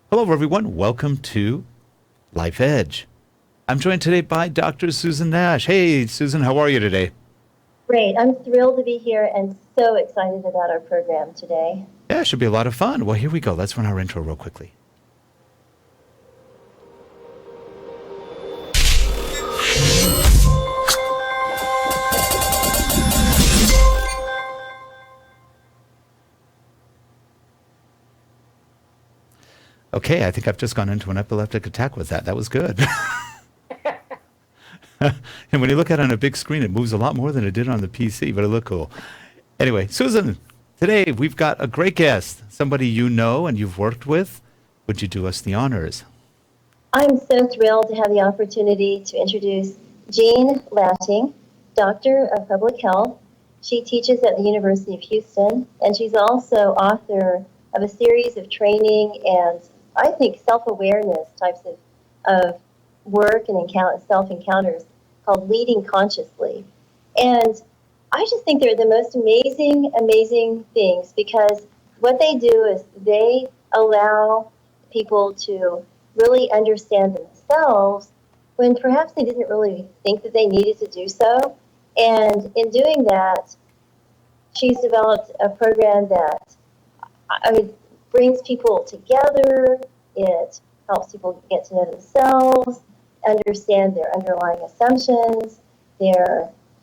Hello, everyone. Welcome to Life Edge. I'm joined today by Dr. Susan Nash. Hey, Susan, how are you today? Great. I'm thrilled to be here and so excited about our program today. Yeah, it should be a lot of fun. Well, here we go. Let's run our intro real quickly. Okay, I think I've just gone into an epileptic attack with that. That was good. And when you look at it on a big screen, it moves a lot more than it did on the PC, but it looked cool. Anyway, Susan, today we've got a great guest, somebody you know and you've worked with. Would you do us the honors? I'm so thrilled to have the opportunity to introduce Jean Latting, Doctor of Public Health. She teaches at the University of Houston, and she's also author of a series of training and, I think, self-awareness types of work and self-encounters called Leading Consciously. And I just think they're the most amazing things, because what they do is they allow people to really understand themselves when perhaps they didn't really think that they needed to do so. And in doing that, she's developed a program that brings people together. It helps people get to know themselves, understand their underlying assumptions,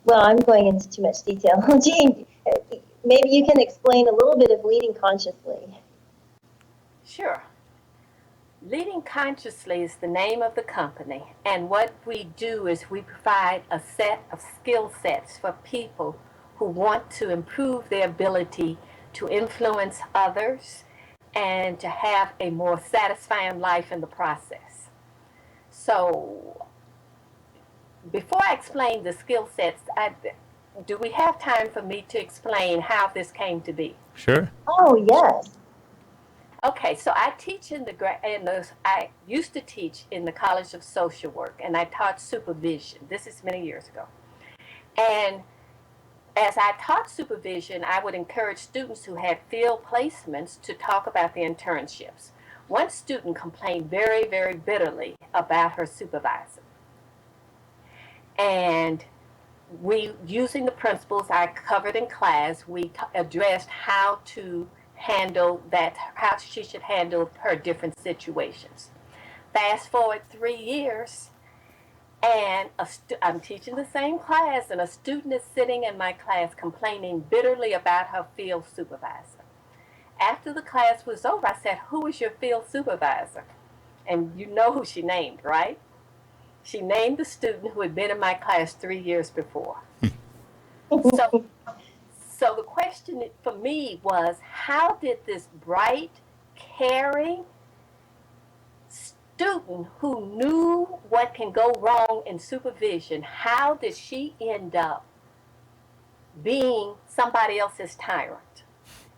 I'm going into too much detail. Jean, maybe you can explain a little bit of Leading Consciously. Sure. Leading Consciously is the name of the company, and what we do is we provide a set of skill sets for people who want to improve their ability to influence others and to have a more satisfying life in the process. So, before I explain the skill sets, do we have time for me to explain how this came to be? Sure. Oh, yes. Okay, so I teach I used to teach in the College of Social Work, and I taught supervision. This is many years ago. And as I taught supervision, I would encourage students who had field placements to talk about the internships. One student complained very, very bitterly about her supervisor. And using the principles I covered in class, we addressed how to handle that, how she should handle her different situations. Fast forward 3 years, and I'm teaching the same class, and a student is sitting in my class complaining bitterly about her field supervisor. After the class was over, I said, "Who is your field supervisor?" And you know who she named, right? She named the student who had been in my class 3 years before. So the question for me was, how did this bright, caring student who knew what can go wrong in supervision, how did she end up being somebody else's tyrant?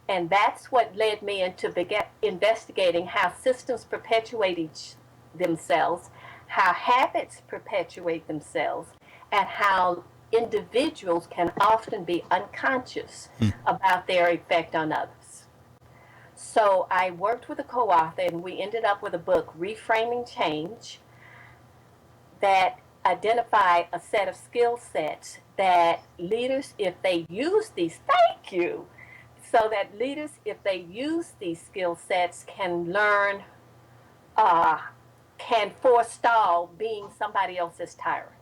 And that's what led me into investigating how systems perpetuate themselves, how habits perpetuate themselves, and how individuals can often be unconscious about their effect on others. So I worked with a co-author, and we ended up with a book, Reframing Change, that identified a set of skill sets that leaders, if they use these, if they use these skill sets, can learn, can forestall being somebody else's tyrant.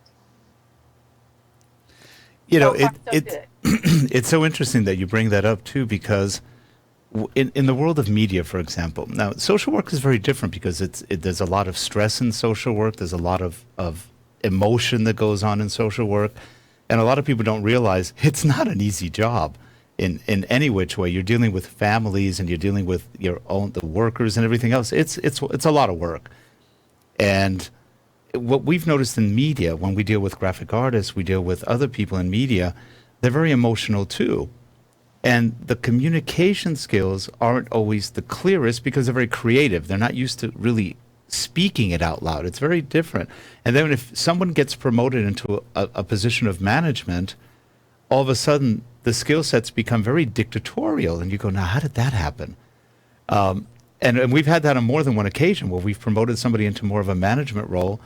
You know, it's so interesting that you bring that up, too, because in the world of media, for example, now social work is very different because there's a lot of stress in social work. There's a lot of emotion that goes on in social work. And a lot of people don't realize it's not an easy job in any which way. You're dealing with families and you're dealing with the workers and everything else. It's a lot of work. And what we've noticed in media, when we deal with graphic artists, we deal with other people in media, they're very emotional too. And the communication skills aren't always the clearest because they're very creative. They're not used to really speaking it out loud. It's very different. And then if someone gets promoted into a position of management, all of a sudden the skill sets become very dictatorial. And you go, now, how did that happen? And we've had that on more than one occasion where we've promoted somebody into more of a management role,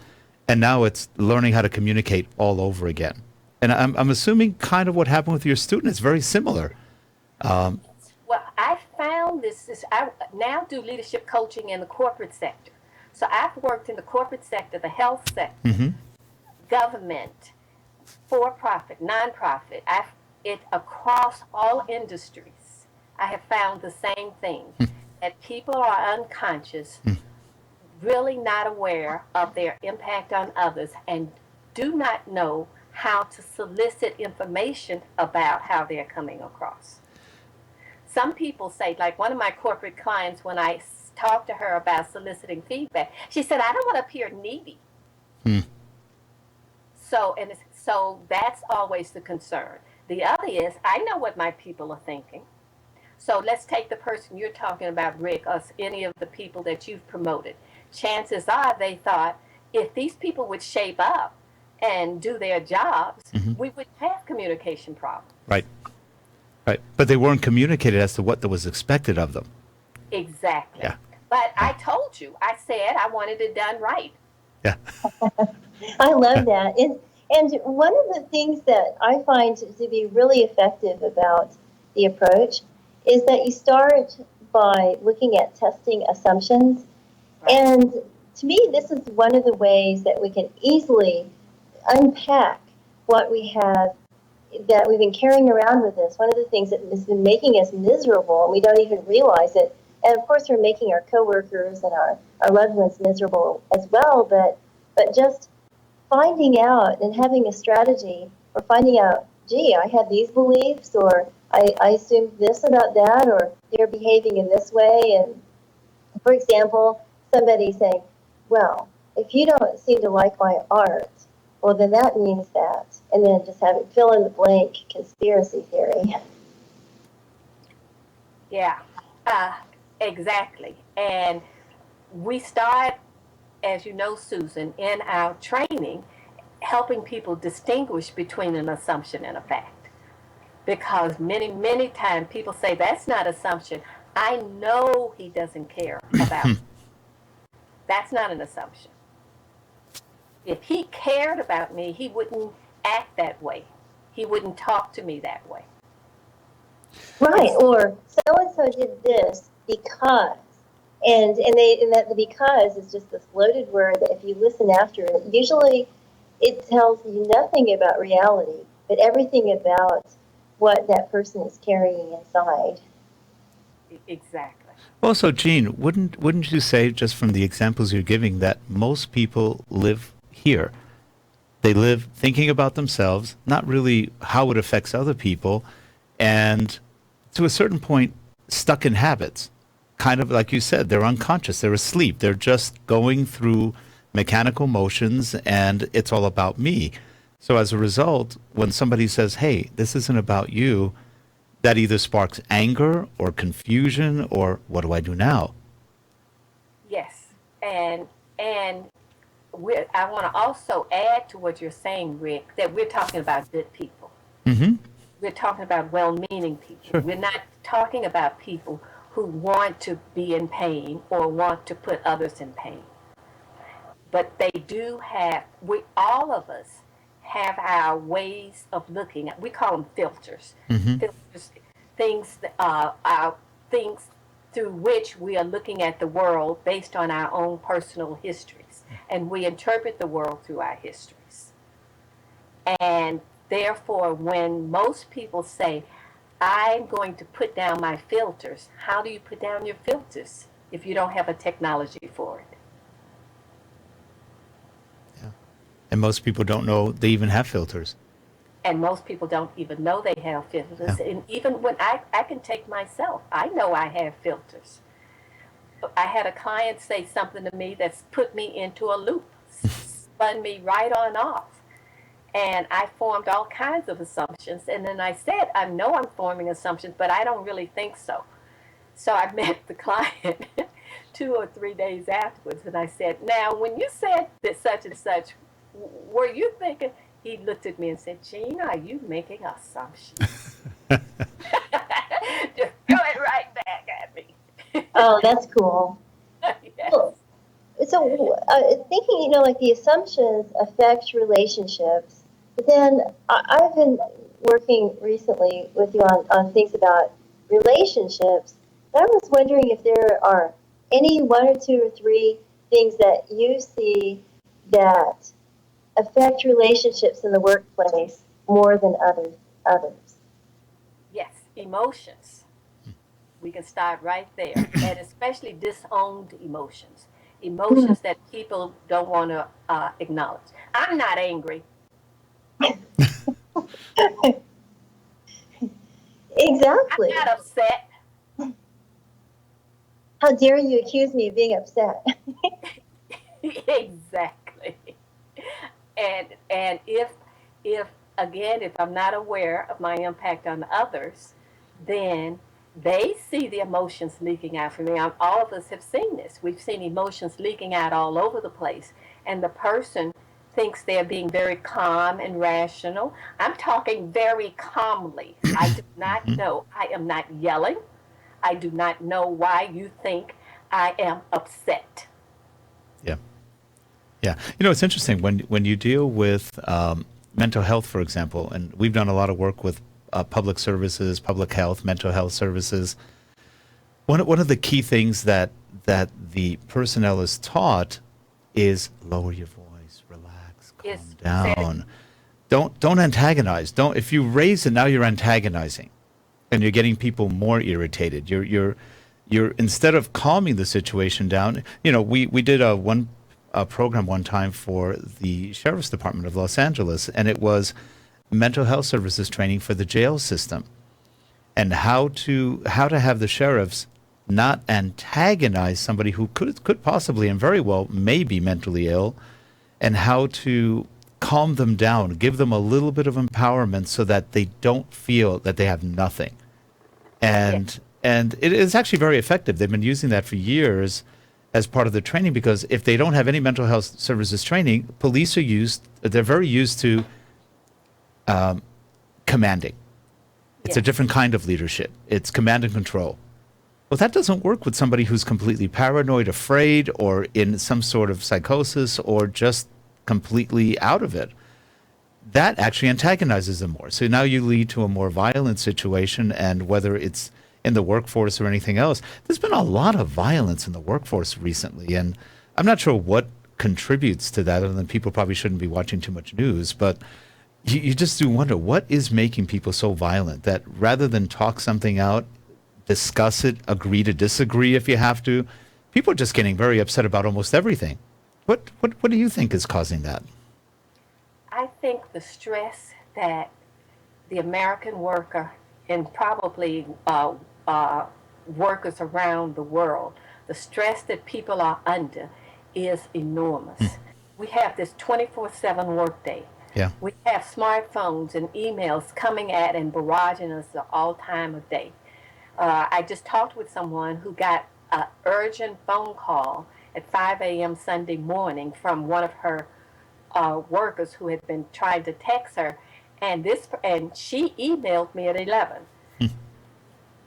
and now it's learning how to communicate all over again. And I'm assuming kind of what happened with your student is very similar. Well, I found I now do leadership coaching in the corporate sector. So I've worked in the corporate sector, the health sector, government, for-profit, non-profit. It across all industries. I have found the same thing, that people are unconscious, really not aware of their impact on others, and do not know how to solicit information about how they're coming across. Some people say, like one of my corporate clients, when I talked to her about soliciting feedback, she said, I don't want to appear needy. So that's always the concern. The other is, I know what my people are thinking. So let's take the person you're talking about, Rick, or any of the people that you've promoted. Chances are they thought, if these people would shape up and do their jobs, we would have communication problems. Right. Right. But they weren't communicated as to what was expected of them. Exactly. Yeah. But I told you, I said I wanted it done right. Yeah. I love that. And one of the things that I find to be really effective about the approach is that you start by looking at testing assumptions. Right. And to me, this is one of the ways that we can easily unpack what we have, that we've been carrying around with us. One of the things that has been making us miserable, and we don't even realize it. And of course, we're making our coworkers and our loved ones miserable as well. But just finding out and having a strategy, or finding out, gee, I had these beliefs, or I assumed this about that, or they're behaving in this way. And for example, somebody saying, well, if you don't seem to like my art, well, then that means that. And then just have it fill in the blank conspiracy theory. Yeah, exactly. And we start, as you know, Susan, in our training, helping people distinguish between an assumption and a fact. Because many, many times people say, that's not assumption. I know he doesn't care about me. That's not an assumption. If he cared about me, he wouldn't act that way. He wouldn't talk to me that way. Right, or so-and-so did this because. And that the because is just this loaded word that if you listen after it, usually it tells you nothing about reality, but everything about what that person is carrying inside. Exactly. Also, Jean, wouldn't you say, just from the examples you're giving, that most people live here? They live thinking about themselves, not really how it affects other people, and to a certain point, stuck in habits. Kind of like you said, they're unconscious, they're asleep, they're just going through mechanical motions, and it's all about me. So as a result, when somebody says, hey, this isn't about you, that either sparks anger or confusion or what do I do now? Yes. And I want to also add to what you're saying, Rick, that we're talking about good people. We're talking about well-meaning people. Sure. We're not talking about people who want to be in pain or want to put others in pain. But they do have, all of us have our ways of looking at, we call them filters. Filters, things through which we are looking at the world based on our own personal histories. And we interpret the world through our histories. And therefore, when most people say, I'm going to put down my filters, how do you put down your filters if you don't have a technology for it? Yeah. And most people don't know they even have filters. And most people don't even know they have filters. Yeah. And even when I can take myself, I know I have filters. I had a client say something to me that's put me into a loop, spun me right on off. And I formed all kinds of assumptions. And then I said, I know I'm forming assumptions, but I don't really think so. So I met the client 2 or 3 days afterwards. And I said, now, when you said that such and such, were you thinking? He looked at me and said, Jean, are you making assumptions? Just throw it right back at me. Oh, that's cool. Yes. Well, so thinking, like the assumptions affect relationships. But then I've been working recently with you on things about relationships. I was wondering if there are any one or two or three things that you see that affect relationships in the workplace more than others. Yes, emotions. We can start right there, and especially disowned emotions, Hmm. emotions that people don't want to acknowledge. I'm not angry. I'm Exactly. not upset. How dare you accuse me of being upset? Exactly. And if again, if I'm not aware of my impact on others, then they see the emotions leaking out from me. All of us have seen this. We've seen emotions leaking out all over the place, and the person thinks they're being very calm and rational. I'm talking very calmly. I do not Mhm. know. I am not yelling. I do not know why you think I am upset. Yeah. Yeah. It's interesting when you deal with mental health, for example, and we've done a lot of work with public services, public health, mental health services. One of the key things that the personnel is taught is lower your voice, relax, calm Is said down. Don't antagonize. Don't If you raise it, now you're antagonizing, and you're getting people more irritated. You're instead of calming the situation down. We did a program one time for the sheriff's department of Los Angeles, and it was mental health services training for the jail system, and how to have the sheriffs not antagonize somebody who could possibly and very well may be mentally ill, and how to calm them down, give them a little bit of empowerment so that they don't feel that they have nothing. yes, And it is actually very effective. They've been using that for years as part of the training, because if they don't have any mental health services training, police are used. They're very used to commanding. It's a yes. different kind of leadership. It's command and control. Well, that doesn't work with somebody who's completely paranoid, afraid, or in some sort of psychosis, or just completely out of it. That actually antagonizes them more. So now you lead to a more violent situation, and whether it's in the workforce or anything else, there's been a lot of violence in the workforce recently, and I'm not sure what contributes to that, other than people probably shouldn't be watching too much news, but you just do wonder what is making people so violent that rather than talk something out, discuss it, agree to disagree if you have to, people are just getting very upset about almost everything. What do you think is causing that? I think the stress that the American worker and probably workers around the world, the stress that people are under is enormous. We have this 24/7 workday. Yeah. We have smartphones and emails coming at and barraging us all time of day. I just talked with someone who got an urgent phone call at 5 a.m. Sunday morning from one of her workers who had been trying to text her, and she emailed me at 11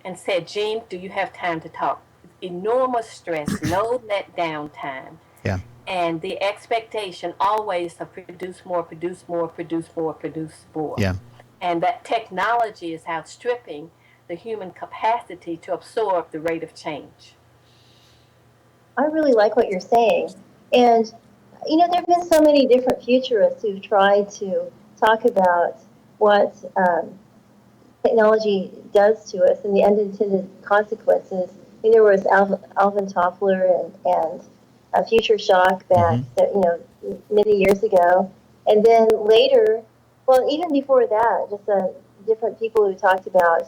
and said, "Jean, do you have time to talk?" Enormous stress, no let down time, Yeah. and the expectation always to produce more, produce more, produce more, produce more, Yeah. and that technology is outstripping the human capacity to absorb the rate of change. I really like what you're saying. And, there have been so many different futurists who've tried to talk about what technology does to us and the unintended consequences. There was Alvin Toffler and Future Shock back, Hmm. many years ago. And then later, well, even before that, just different people who talked about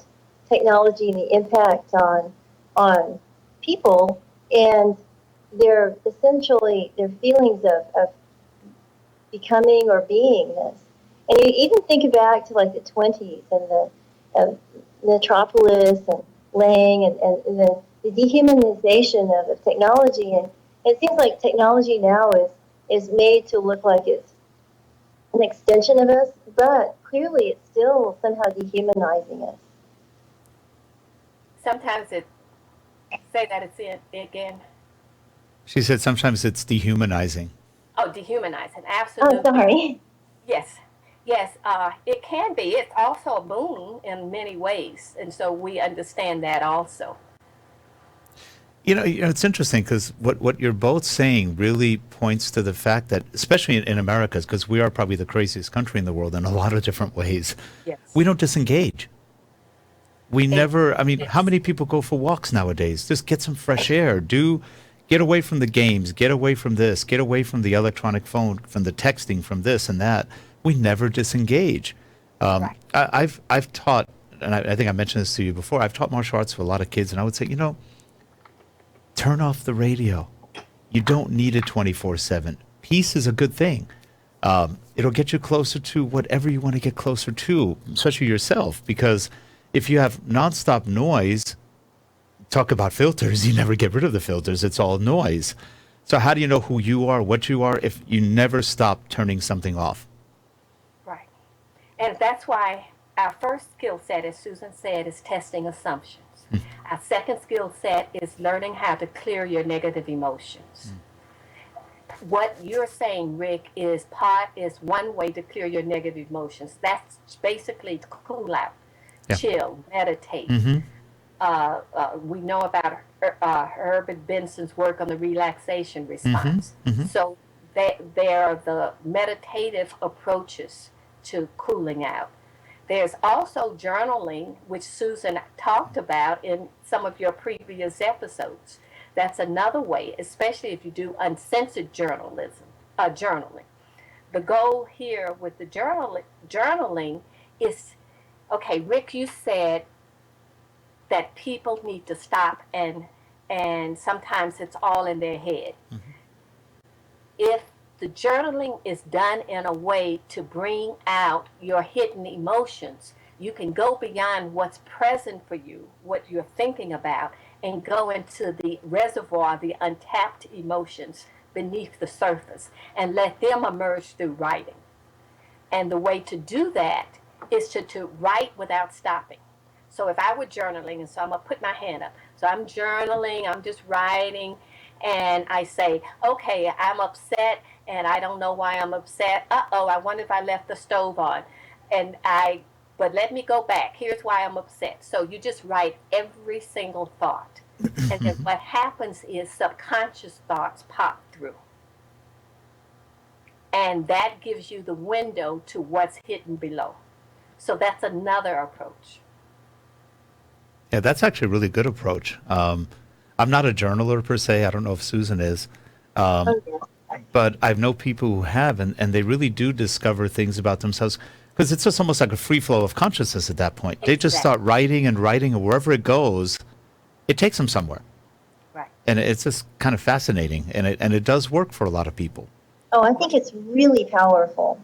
technology and the impact on people and their feelings of becoming or beingness. And you even think back to like the 20s and the Metropolis and Lang and the dehumanization of technology. And it seems like technology now is made to look like it's an extension of us, but clearly it's still somehow dehumanizing us. Sometimes Say that it's in again. She said sometimes it's dehumanizing. Oh, dehumanizing. Oh, Absolutely. sorry. Yes. Yes, it can be. It's also a boon in many ways. And so we understand that also. It's interesting because what you're both saying really points to the fact that, especially in America, because we are probably the craziest country in the world in a lot of different ways, we Yes. don't disengage. We It, never, I mean, how yes. many people go for walks nowadays? Just get some fresh air. Get away from the games, get away from this, get away from the electronic phone, from the texting, from this and that. We never disengage. Right. I've taught, and I think I mentioned this to you before, I've taught martial arts to a lot of kids, and I would say, turn off the radio. You don't need it 24/7. Peace is a good thing. It'll get you closer to whatever you want to get closer to, especially yourself, because if you have nonstop noise, talk about filters, you never get rid of the filters. It's all noise. So how do you know who you are, what you are, if you never stop turning something off? Right. And that's why our first skill set, as Susan said, is testing assumptions. Our second skill set is learning how to clear your negative emotions. What you're saying, Rick, is one way to clear your negative emotions. That's basically to cool out, Yeah. chill, meditate. Mm-hmm. We know about Herbert Benson's work on the relaxation Mm-hmm. response. Mm-hmm. So there are the meditative approaches to cooling out. There's also journaling, which Susan talked about in some of your previous episodes. That's another way, especially if you do uncensored journaling. The goal here with the journaling is, okay, Rick, you said that people need to stop and sometimes it's all in their head. Mm-hmm. If the journaling is done in a way to bring out your hidden emotions, you can go beyond what's present for you, what you're thinking about, and go into the reservoir, the untapped emotions beneath the surface, and let them emerge through writing. And the way to do that is to write without stopping. So if I were journaling, and so I'm going to put my hand up. So I'm journaling, I'm just writing, and I say, okay, I'm upset, and I don't know why I'm upset. Uh-oh, I wonder if I left the stove on. But let me go back. Here's why I'm upset. So you just write every single thought. And then what happens is subconscious thoughts pop through. And that gives you the window to what's hidden below. So that's another approach. Yeah, that's actually a really good approach. I'm not a journaler per se. I don't know if Susan is. Oh, yeah. But I know people who have, and they really do discover things about themselves because it's just almost like a free flow of consciousness at that point. They just start writing and writing, and wherever it goes, it takes them somewhere. Right. And it's just kind of fascinating, and it does work for a lot of people. Oh, I think it's really powerful,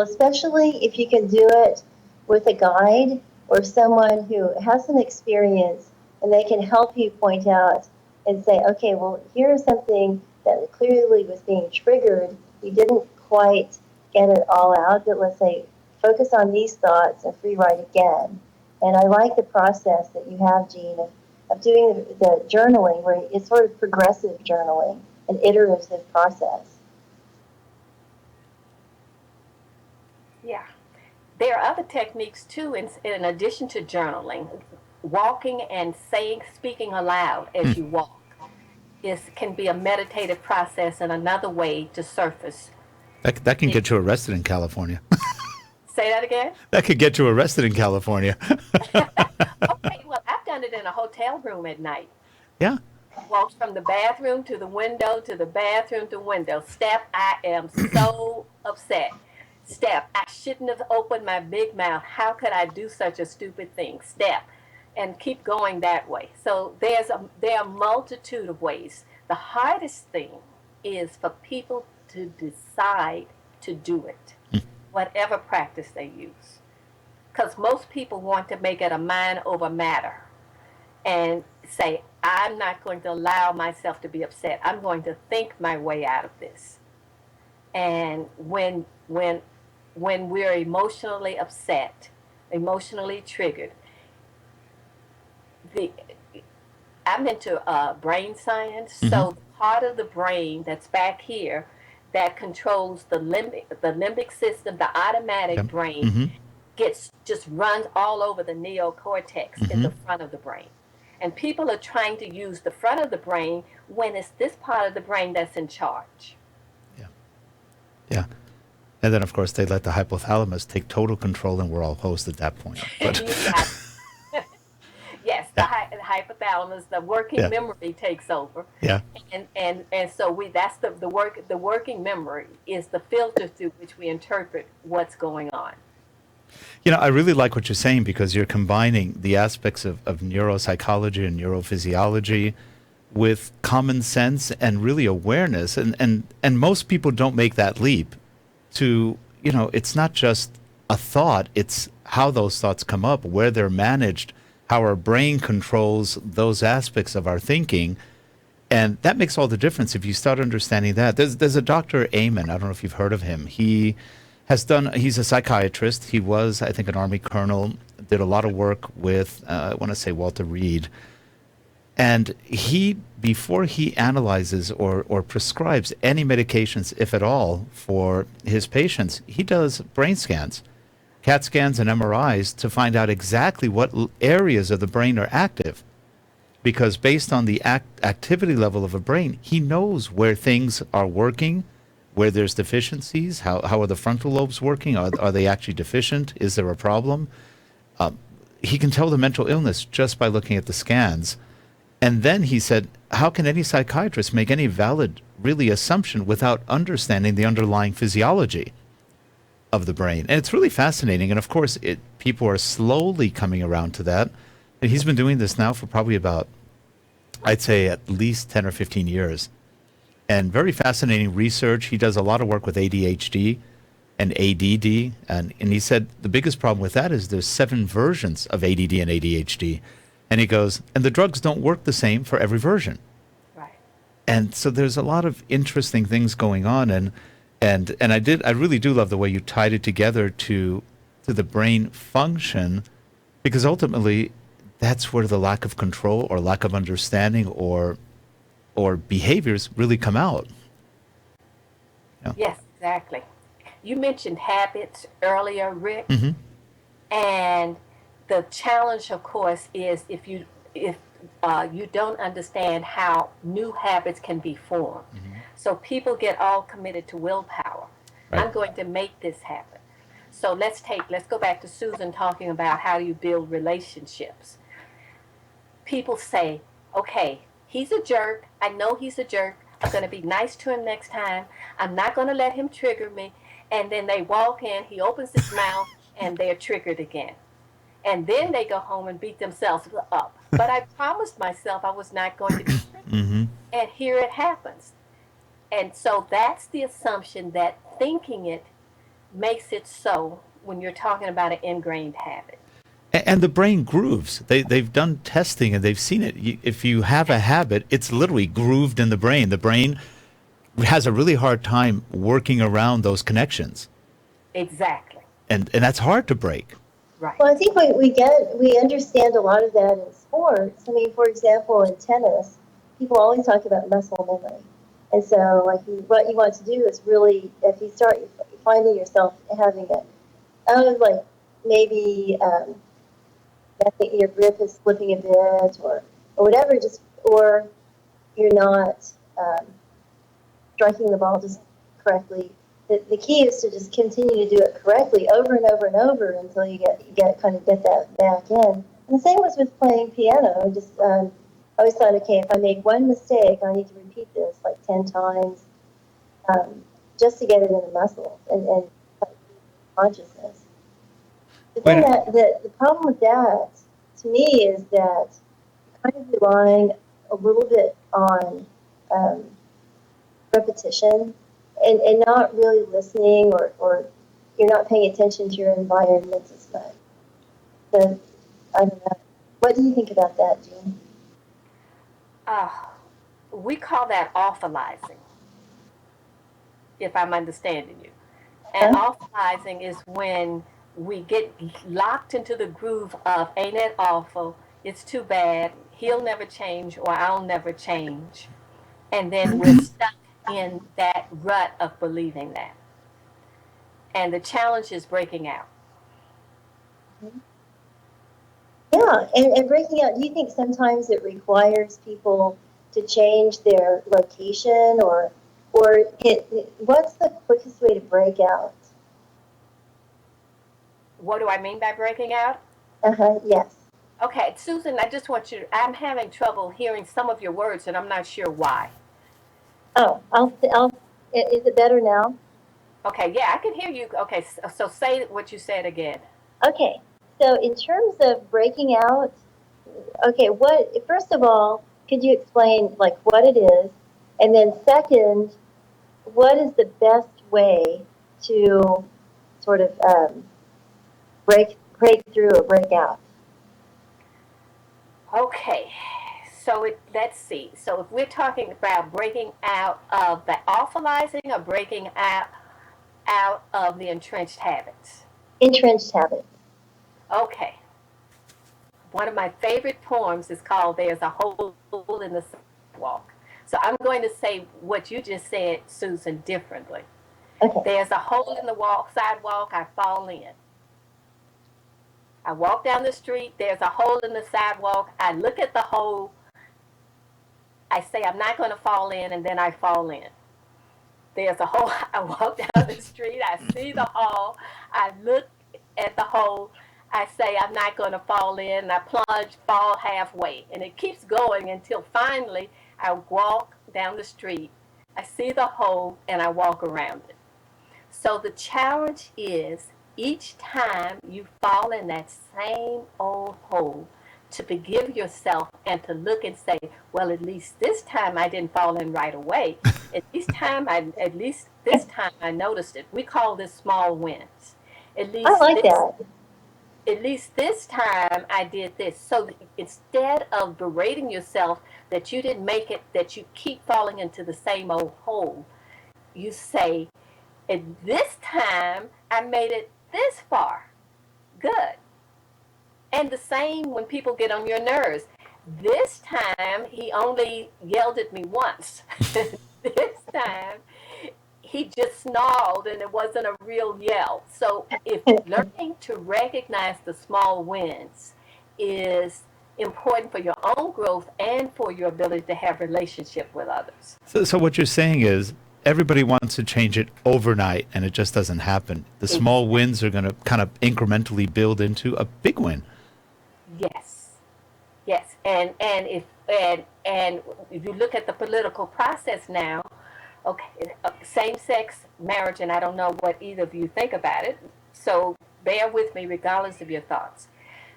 especially if you can do it with a guide or someone who has some experience and they can help you point out and say, okay, well, here's something that clearly was being triggered. You didn't quite get it all out, but let's say focus on these thoughts and free write again. And I like the process that you have, Jean, of doing the journaling where it's sort of progressive journaling, an iterative process. Yeah. There are other techniques too, in addition to journaling. Walking and speaking aloud as you walk can be a meditative process and another way to surface. That can get you arrested in California. Say that again? That could get you arrested in California. Okay, well, I've done it in a hotel room at night. Yeah. Walked from the bathroom to the window to the bathroom to window. Step, I am so upset. Step, I shouldn't have opened my big mouth. How could I do such a stupid thing? Step, and keep going that way. So there are a multitude of ways. The hardest thing is for people to decide to do it, whatever practice they use. Because most people want to make it a mind over matter and say, I'm not going to allow myself to be upset. I'm going to think my way out of this. And when we're emotionally upset, emotionally triggered, I'm into brain science. Mm-hmm. So the part of the brain that's back here that controls the limbic system, the Yeah. automatic brain, Mm-hmm. gets just runs all over the neocortex in Mm-hmm. the front of the brain. And people are trying to use the front of the brain when it's this part of the brain that's in charge. Yeah. Yeah. And then, of course, they let the hypothalamus take total control, and we're all host at that point. But You got yes, yeah, the hypothalamus, the working yeah, memory takes over, yeah. and so we that's the working memory is the filter through which we interpret what's going on. I really like what you're saying because you're combining the aspects of neuropsychology and neurophysiology with common sense and really awareness. And most people don't make that leap to, it's not just a thought, it's how those thoughts come up, where they're managed, how our brain controls those aspects of our thinking. And that makes all the difference if you start understanding that. There's a Dr. Amen. I don't know if you've heard of him. He's a psychiatrist. He was, I think, an Army colonel, did a lot of work with, I want to say Walter Reed. And before he analyzes or prescribes any medications, if at all, for his patients, he does brain scans, CAT scans and MRIs to find out exactly what areas of the brain are active. Because based on the activity level of a brain, he knows where things are working, where there's deficiencies, how are the frontal lobes working? Are they actually deficient? Is there a problem? He can tell the mental illness just by looking at the scans. And then he said, how can any psychiatrist make any valid, really, assumption without understanding the underlying physiology of the brain? And it's really fascinating. And of course, people are slowly coming around to that. And he's been doing this now for probably about, I'd say, at least 10 or 15 years. And very fascinating research. He does a lot of work with ADHD and ADD. And he said the biggest problem with that is there's 7 versions of ADD and ADHD. And he goes, and the drugs don't work the same for every version. Right. And so there's a lot of interesting things going on. And I really do love the way you tied it together to the brain function, because ultimately that's where the lack of control or lack of understanding or behaviors really come out. Yeah. Yes, exactly. You mentioned habits earlier, Rick, Mm-hmm. and the challenge, of course, is if you don't understand how new habits can be formed. Mm-hmm. So people get all committed to willpower. Right. I'm going to make this happen. So let's go back to Susan talking about how you build relationships. People say, okay, he's a jerk. I know he's a jerk. I'm going to be nice to him next time. I'm not going to let him trigger me. And then they walk in, he opens his mouth, and they're triggered again. And then they go home and beat themselves up. But I promised myself I was not going to be triggered. Mm-hmm. And here it happens. And so that's the assumption that thinking it makes it so when you're talking about an ingrained habit. And the brain grooves. They've done testing and they've seen it. If you have a habit, it's literally grooved in the brain. The brain has a really hard time working around those connections. Exactly. And that's hard to break. Right. Well, I think we understand a lot of that in sports. I mean, for example, in tennis, people always talk about muscle memory. And so, like, what you want to do is really, if you start finding yourself having like maybe I think your grip is slipping a bit, or whatever, or you're not striking the ball just correctly. The key is to just continue to do it correctly over and over and over until you get that back in. And the same was with playing piano. I always thought, okay, if I make one mistake, I need to repeat this like 10 times, just to get it in the muscles and consciousness. But then the problem with that, to me, is that you're kind of relying a little bit on repetition and not really listening, or you're not paying attention to your environment as much. So, I don't know. What do you think about that, Jean? We call that awfulizing, if I'm understanding you. And awfulizing is when we get locked into the groove of, ain't it awful? It's too bad. he'll never change or I'll never change. And then we're stuck in that rut of believing that. And the challenge is breaking out. Yeah, and breaking out, do you think sometimes it requires people to change their location or what's the quickest way to break out? What do I mean by breaking out? Yes. Okay, Susan, I just want you, I'm having trouble hearing some of your words and I'm not sure why. Oh, is it better now? Okay, yeah, I can hear you. Okay, so say what you said again. Okay, so in terms of breaking out, okay, first of all, could you explain like what it is? And then second, what is the best way to sort of break through or break out? Okay, so let's see. So if we're talking about breaking out of the awfulizing or breaking out of the entrenched habits? Entrenched habits. Okay. One of my favorite poems is called There's a Hole in the Sidewalk. So I'm going to say what you just said, Susan, differently. Okay. There's a hole in the sidewalk, I fall in. I walk down the street, there's a hole in the sidewalk, I look at the hole, I say I'm not going to fall in, and then I fall in. There's a hole, I walk down the street, I see the hole, I look at the hole, I say I'm not going to fall in, and I plunge, fall halfway. And it keeps going until finally I walk down the street, I see the hole, and I walk around it. So the challenge is each time you fall in that same old hole, to forgive yourself and to look and say, well, at least this time I didn't fall in right away. At least this time I noticed it. We call this small wins. I like that. At least this time I did this. So instead of berating yourself that you didn't make it, that you keep falling into the same old hole, you say, at this time I made it this far. Good. And the same when people get on your nerves. This time he only yelled at me once. This time he just snarled and it wasn't a real yell. So if learning to recognize the small wins is important for your own growth and for your ability to have relationship with others. So what you're saying is everybody wants to change it overnight and it just doesn't happen. The small wins are going to kind of incrementally build into a big win. Yes. Yes. And if you look at the political process now, okay, same-sex marriage, and I don't know what either of you think about it, so bear with me regardless of your thoughts.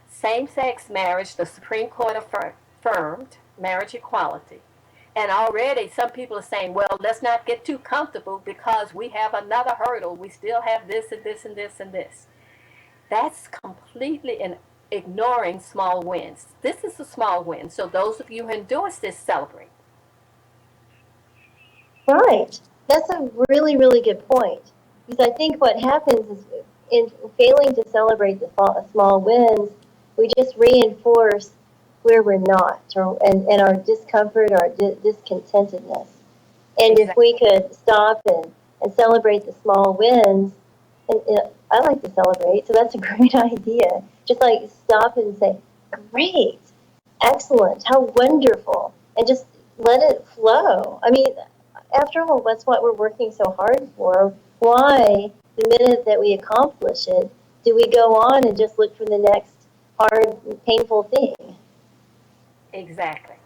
Same-sex marriage, the Supreme Court affirmed marriage equality. And already some people are saying, well, let's not get too comfortable because we have another hurdle. We still have this and this and this and this. That's completely ignoring small wins. This is a small win. So those of you who endorse this, celebrate. Right. That's a really, really good point. Because I think what happens is in failing to celebrate the small wins, we just reinforce where we're not, and our discomfort, our discontentedness. And Exactly. if we could stop and celebrate the small wins, and I like to celebrate, so that's a great idea. Just like stop and say, great, excellent, how wonderful, and just let it flow. I mean, after all, that's what we're working so hard for. Why, the minute that we accomplish it, do we go on and just look for the next hard, painful thing? Exactly.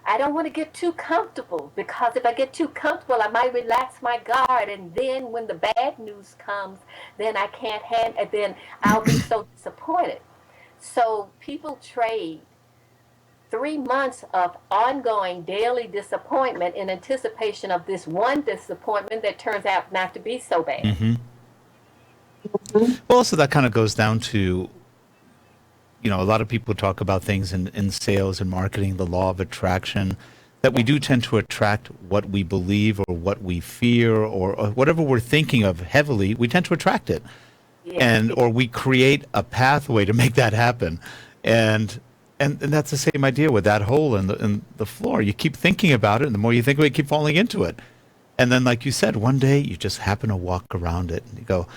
I don't want to get too comfortable because if I get too comfortable, I might relax my guard. And then when the bad news comes, then I can't handle it. Then I'll be so disappointed. So people trade 3 months of ongoing daily disappointment in anticipation of this one disappointment that turns out not to be so bad. Mm-hmm. Well, so that kind of goes down to, a lot of people talk about things in sales and marketing, the law of attraction, that we do tend to attract what we believe or what we fear or whatever we're thinking of heavily, we tend to attract it. Or we create a pathway to make that happen. And And that's the same idea with that hole in the floor. You keep thinking about it, and the more you think of it, you keep falling into it. And then, like you said, one day you just happen to walk around it, and you go,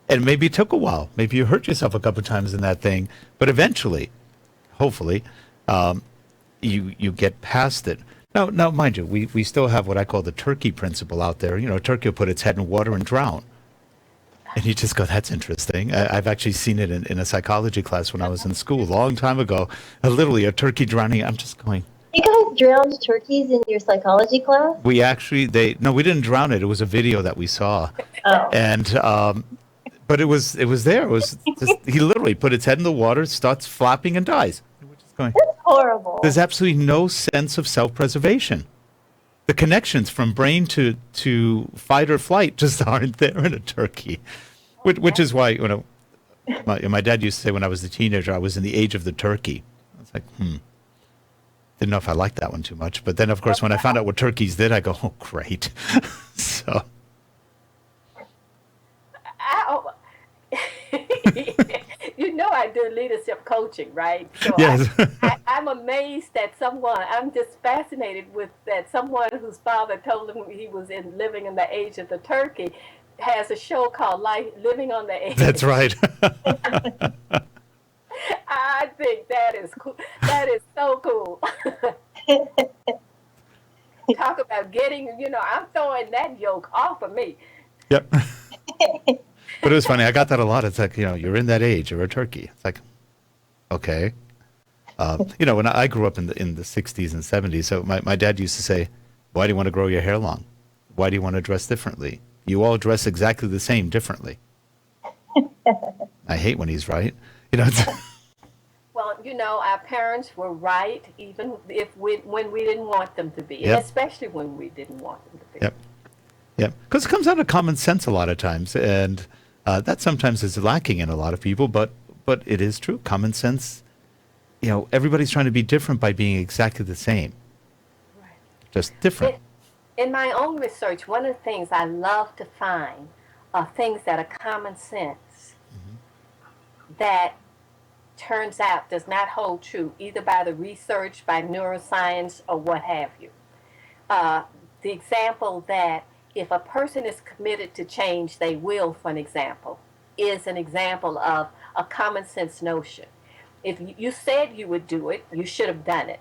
and maybe it took a while. Maybe you hurt yourself a couple of times in that thing, but eventually, hopefully, you get past it. Now, mind you, we still have what I call the turkey principle out there. You know, a turkey will put its head in water and drown. And you just go, that's interesting. I've actually seen it in a psychology class when I was in school a long time ago. Literally, a turkey drowning. I'm just going. You guys drowned turkeys in your psychology class? We actually, no, we didn't drown it. It was a video that we saw. Oh. And, but it was there. It was just, he literally put its head in the water, starts flapping, and dies. We're just going, That's horrible. there's absolutely no sense of self-preservation. The connections from brain to fight or flight just aren't there in a turkey. Which is why, you know, my dad used to say when I was a teenager, I was in the age of the turkey. I was like, didn't know if I liked that one too much. But then, of course, when I found out what turkeys did, I go, oh, great. So. Ow. You know I do leadership coaching, right? So Yes. I'm amazed that I'm just fascinated with that someone whose father told him he was living in the age of the turkey has a show called Living on the Edge. That's right. I think that is cool. That is so cool. Talk about getting, I'm throwing that yoke off of me. Yep. But it was funny. I got that a lot. It's like, you're in that age. You're a turkey. It's like, okay. When I grew up in the 60s and 70s, so my dad used to say, why do you want to grow your hair long? Why do you want to dress differently? You all dress exactly the same differently. I hate when he's right. Well, our parents were right, even when we didn't want them to be, Yep. and especially when we didn't want them to be. Yep. Yep. Because it comes out of common sense a lot of times, and that sometimes is lacking in a lot of people, but it is true. Common sense, everybody's trying to be different by being exactly the same. Right. Just different. In my own research, one of the things I love to find are things that are common sense that turns out does not hold true, either by the research, by neuroscience, or what have you. The example that if a person is committed to change, they will, for an example, is an example of a common sense notion. If you said you would do it, you should have done it.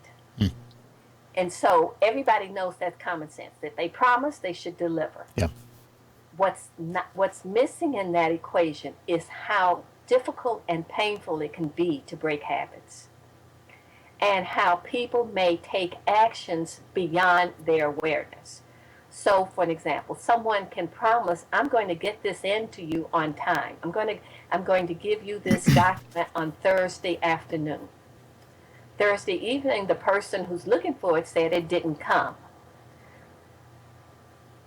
And so everybody knows that's common sense. If they promise, they should deliver. Yeah. What's missing in that equation is how difficult and painful it can be to break habits, and how people may take actions beyond their awareness. So, for an example, someone can promise, I'm going to get this into you on time. I'm going to give you this document on Thursday afternoon. Thursday evening, the person who's looking for it said it didn't come.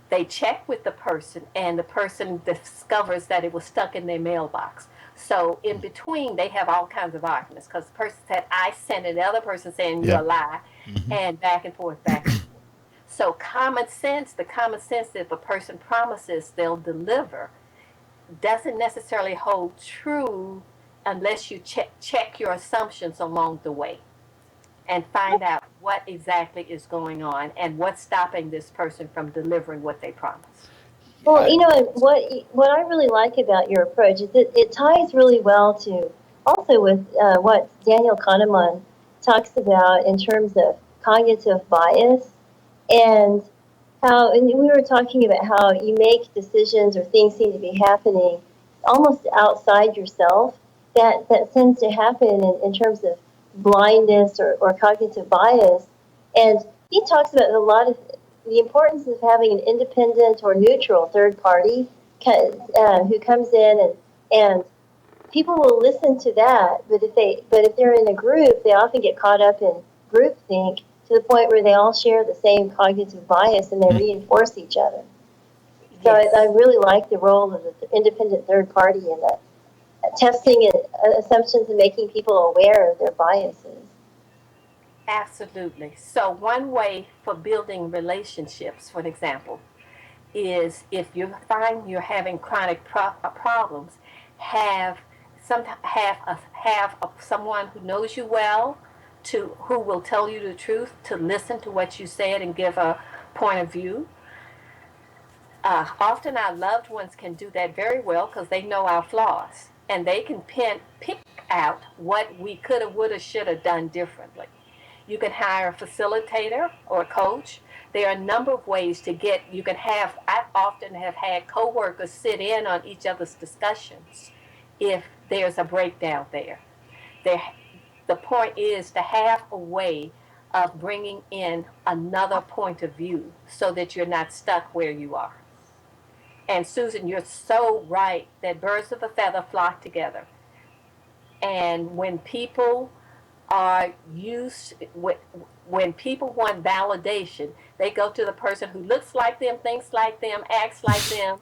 They check with the person, and the person discovers that it was stuck in their mailbox. So in between, they have all kinds of arguments, because the person said, I sent it, the other person saying, you're a lie, and back and forth, back and forth. So the common sense that if a person promises they'll deliver, doesn't necessarily hold true unless you check your assumptions along the way and find out what exactly is going on and what's stopping this person from delivering what they promised. Well, what I really like about your approach is that it ties really well to also with what Daniel Kahneman talks about in terms of cognitive bias, and we were talking about how you make decisions or things seem to be happening almost outside yourself. That tends to happen in terms of blindness or cognitive bias. And he talks about a lot of the importance of having an independent or neutral third party who comes in, and people will listen to that. But if they're in a group, they often get caught up in groupthink to the point where they all share the same cognitive bias and they reinforce each other. So Yes. I really like the role of the independent third party in that. Testing assumptions and making people aware of their biases. Absolutely. So one way for building relationships, for example, is if you find you're having chronic problems, have someone who knows you well, who will tell you the truth, to listen to what you said and give a point of view. Often our loved ones can do that very well because they know our flaws and they can pick out what we could have, would have, should have done differently. You can hire a facilitator or a coach. There are a number of ways to get, I often have had coworkers sit in on each other's discussions if there's a breakdown there. The point is to have a way of bringing in another point of view so that you're not stuck where you are. And Susan, you're so right that birds of a feather flock together. And when people are when people want validation, they go to the person who looks like them, thinks like them, acts like them,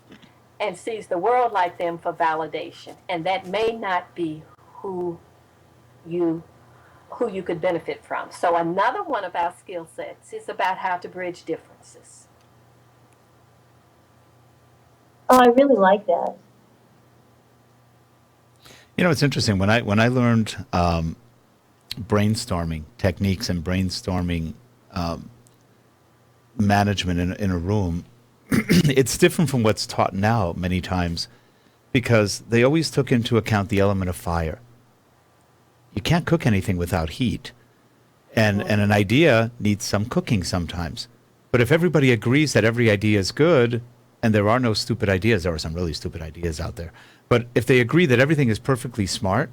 and sees the world like them for validation. And that may not be who you could benefit from. So another one of our skill sets is about how to bridge differences. Oh, I really like that. You know, it's interesting. When I learned brainstorming techniques and brainstorming management in a room, it's different from what's taught now many times because they always took into account the element of fire. You can't cook anything without heat. And an idea needs some cooking sometimes. But if everybody agrees that every idea is good, and there are no stupid ideas, there are some really stupid ideas out there. But if they agree that everything is perfectly smart,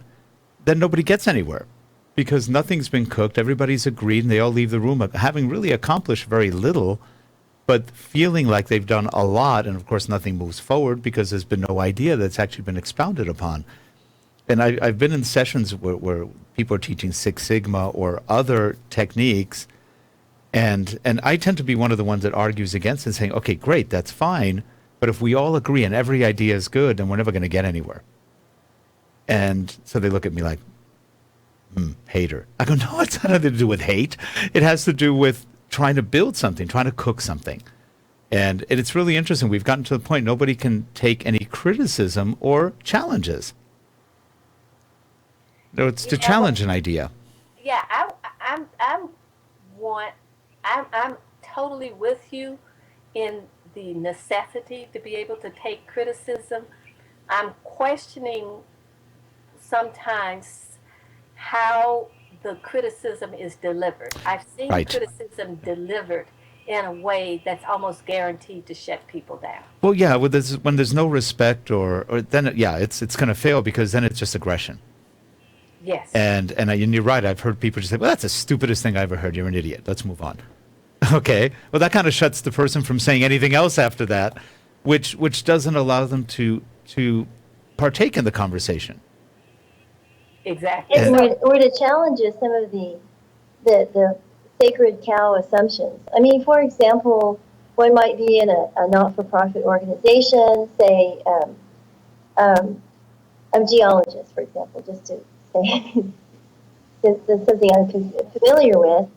then nobody gets anywhere because nothing's been cooked. Everybody's agreed and they all leave the room having really accomplished very little, but feeling like they've done a lot. And of course, nothing moves forward because there's been no idea that's actually been expounded upon. And I've been in sessions where people are teaching Six Sigma or other techniques. And I tend to be one of the ones that argues against it, saying, okay, great, that's fine. But if we all agree and every idea is good, then we're never going to get anywhere. And so they look at me like, hater. I go, no, it's not nothing to do with hate. It has to do with trying to build something, trying to cook something. And it's really interesting. We've gotten to the point nobody can take any criticism or challenges. No, it's to challenge an idea. Yeah, I'm totally with you in the necessity to be able to take criticism. I'm questioning sometimes how the criticism is delivered. I've seen criticism delivered in a way that's almost guaranteed to shut people down. Well, yeah, when there's no respect or then, it's going to fail because then it's just aggression. Yes. And you're right. I've heard people just say, well, that's the stupidest thing I ever heard. You're an idiot. Let's move on. Okay. Well, that kind of shuts the person from saying anything else after that, which doesn't allow them to partake in the conversation. Exactly. Or to challenge some of the sacred cow assumptions. I mean, for example, one might be in a not-for-profit organization, say, I'm a geologist, for example, just to say that's something I'm familiar with.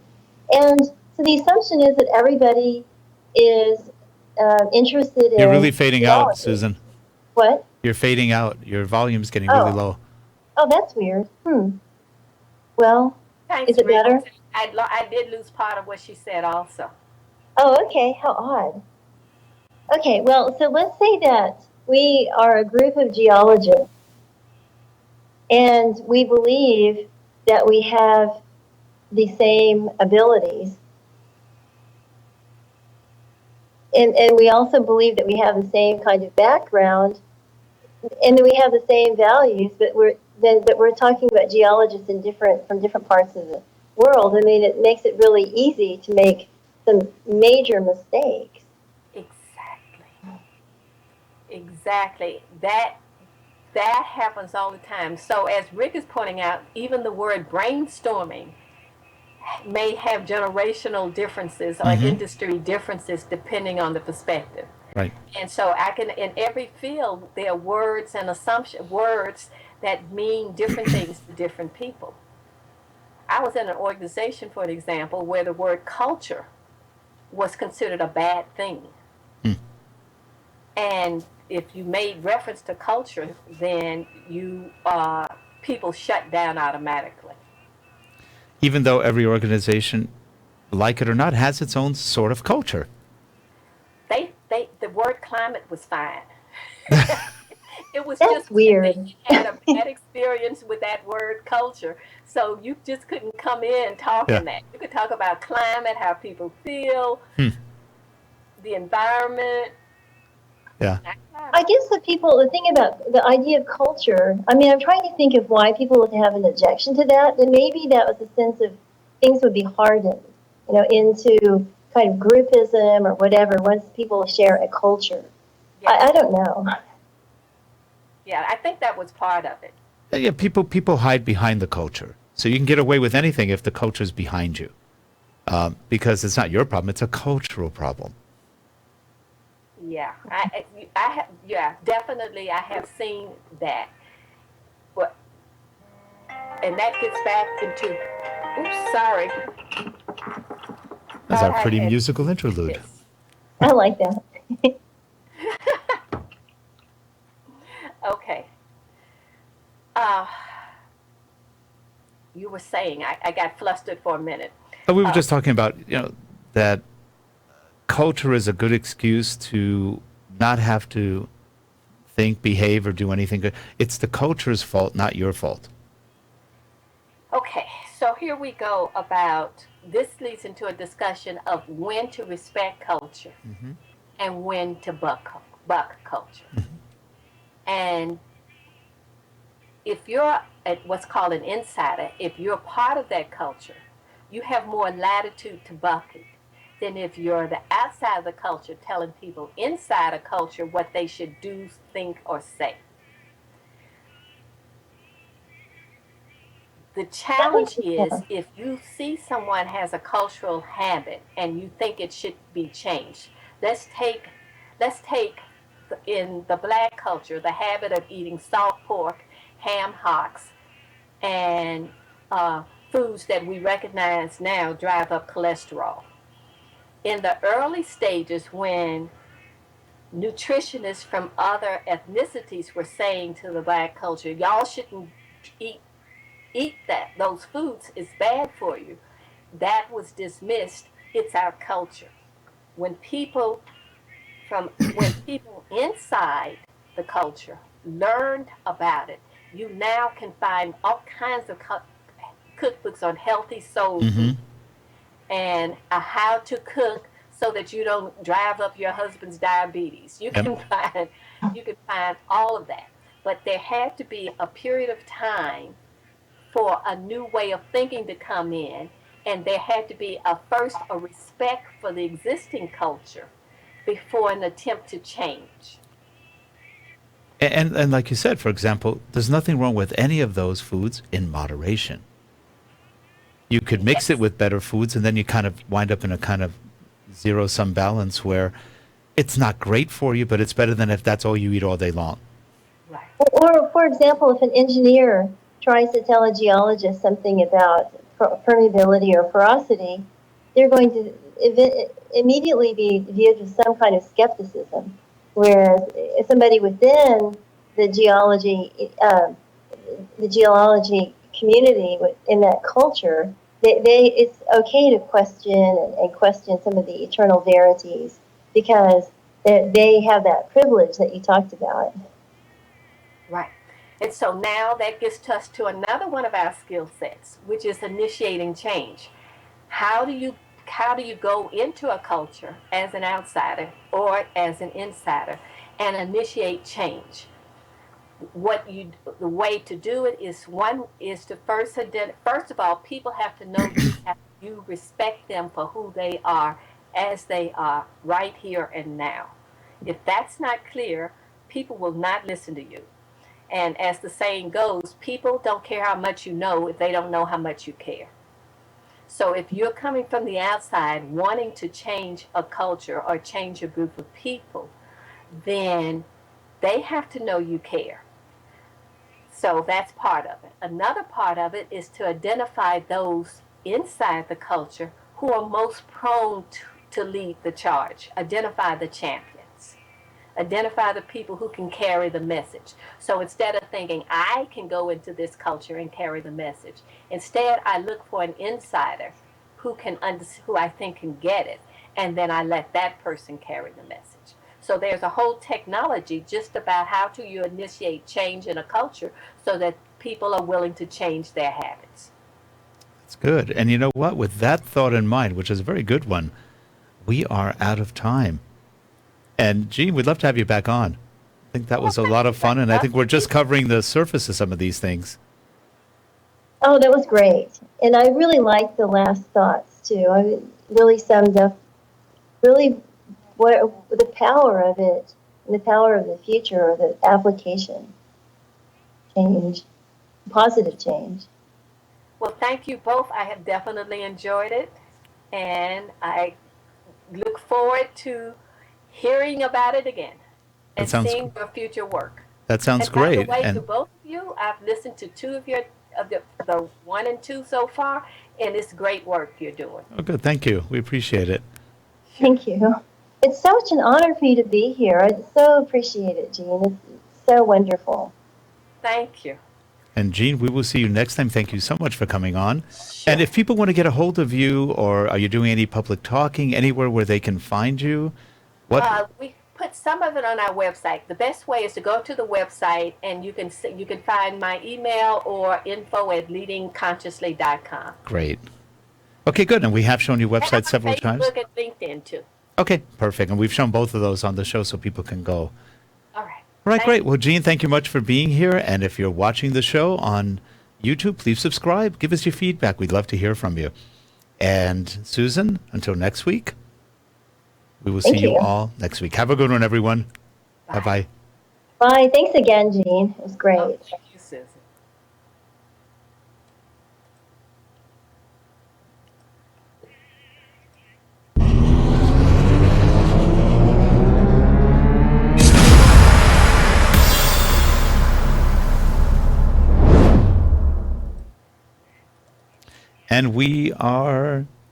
And so the assumption is that everybody is interested in. You're really fading geology. out, Susan. What? You're fading out. Your volume's getting really low. Oh, that's weird. Well, Thanks, is it Rick. better? I did lose part of what she said also. Oh, okay. How odd. Okay, well, so let's say that we are a group of geologists and we believe that we have the same abilities. And we also believe that we have the same kind of background and that we have the same values, but we're talking about geologists from different parts of the world. I mean, it makes it really easy to make some major mistakes. Exactly. That happens all the time. So as Rick is pointing out, even the word brainstorming may have generational differences or industry differences depending on the perspective. Right. And so in every field, there are words and words that mean different things to different people. I was in an organization, for example, where the word culture was considered a bad thing. And if you made reference to culture, then people shut down automatically. even though every organization, like it or not, has its own sort of culture. The word climate was fine. It was That's just that weird. they had a bad experience with that word culture. So you just couldn't come in Yeah. talking that. You could talk about climate, how people feel, Hmm. the environment, Yeah. not I climate. guess the thing about the idea of culture, I mean, I'm trying to think of why people would have an objection to that. Then maybe that was a sense of things would be hardened, into kind of groupism or whatever once people share a culture. Yes. I don't know. Yeah, I think that was part of it. Yeah, people hide behind the culture. So you can get away with anything if the culture's behind you. Because it's not your problem, it's a cultural problem. Yeah, I have, yeah, definitely I have seen that. But, and that gets back into, oops, sorry, That's thought our I pretty had musical interlude. this. I like that. Okay. Uh, you were saying, I got flustered for a minute. But we were Uh, just talking about, that culture is a good excuse to not have to think, behave, or do anything good. It's the culture's fault, not your fault. okay, so here we go about this leads into a discussion of when to respect culture Mm-hmm. and when to buck culture. And if you're what's called an insider, if you're part of that culture, you have more latitude to buck it than if you're the outside of the culture telling people inside a culture what they should do, think, or say. The That makes challenge is sense. if you see someone has a cultural habit and you think it should be changed. Let's take in the black culture the habit of eating salt pork, ham hocks, and foods that we recognize now drive up cholesterol. In the early stages, when nutritionists from other ethnicities were saying to the black culture, y'all shouldn't eat those foods, is bad for you, that was dismissed. It's our culture. When people when people inside the culture learned about it, you now can find all kinds of cookbooks on healthy soul Mm-hmm. food and how to cook so that you don't drive up your husband's diabetes. Yep. You can find all of that. But there had to be a period of time for a new way of thinking to come in, and there had to be a respect for the existing culture before an attempt to change. And like you said, for example, there's nothing wrong with any of those foods in moderation. You could mix it Yes. with better foods, and then you kind of wind up in a kind of zero sum balance where it's not great for you, but it's better than if that's all you eat all day long. Right. Or, for example, if an engineer tries to tell a geologist something about permeability or porosity, they're going to immediately be viewed with some kind of skepticism. Whereas somebody within the geology community in that culture, it's okay to question and question some of the eternal verities because they have that privilege that you talked about. Right. And so now that gets us to another one of our skill sets, which is initiating change. How do you how do you go into a culture as an outsider or as an insider and initiate change? The way to do it is to first of all, people have to know you respect them for who they are as they are right here and now. If that's not clear, people will not listen to you. And as the saying goes, people don't care how much you know if they don't know how much you care. So if you're coming from the outside wanting to change a culture or change a group of people, then they have to know you care. So that's part of it. Another part of it is to identify those inside the culture who are most prone to lead the charge. Identify the champions. Identify the people who can carry the message. So instead of thinking I can go into this culture and carry the message, instead I look for an insider who I think can get it, and then I let that person carry the message. So there's a whole technology just about how to you initiate change in a culture so that people are willing to change their habits. That's good. And you know what? With that thought in mind, which is a very good one, we are out of time. And Jean, we'd love to have you back on. I think that was a lot of fun, and I think we're just covering the surface of some of these things. Oh, that was great. And I really liked the last thoughts, too. It really summed up really what the power of it and the power of the future or the application change, positive change. Well, thank you both. I have definitely enjoyed it, and I look forward to hearing about it again and seeing your future work. That sounds great. By the way, to both of you, I've listened to two of the 1 and 2 so far, and it's great work you're doing. Oh, good. Thank you. We appreciate it. Thank you. It's such an honor for you to be here. I so appreciate it, Jean. It's so wonderful. Thank you. And Jean, we will see you next time. Thank you so much for coming on. Sure. And if people want to get a hold of you, or are you doing any public talking, anywhere where they can find you? We put some of it on our website. The best way is to go to the website, and you can find my email or info@leadingconsciously.com. Great. Okay, good. And we have shown your website several times. Facebook and LinkedIn too. Okay, perfect. And we've shown both of those on the show so people can go. All right. All right, great. Well, Jean, thank you much for being here. And if you're watching the show on YouTube, please subscribe. Give us your feedback. We'd love to hear from you. And Susan, until next week, we will see you all next week. Have a good one, everyone. Bye. Bye-bye. Bye. Thanks again, Jean. It was great. Oh, thank you, Susan. And we are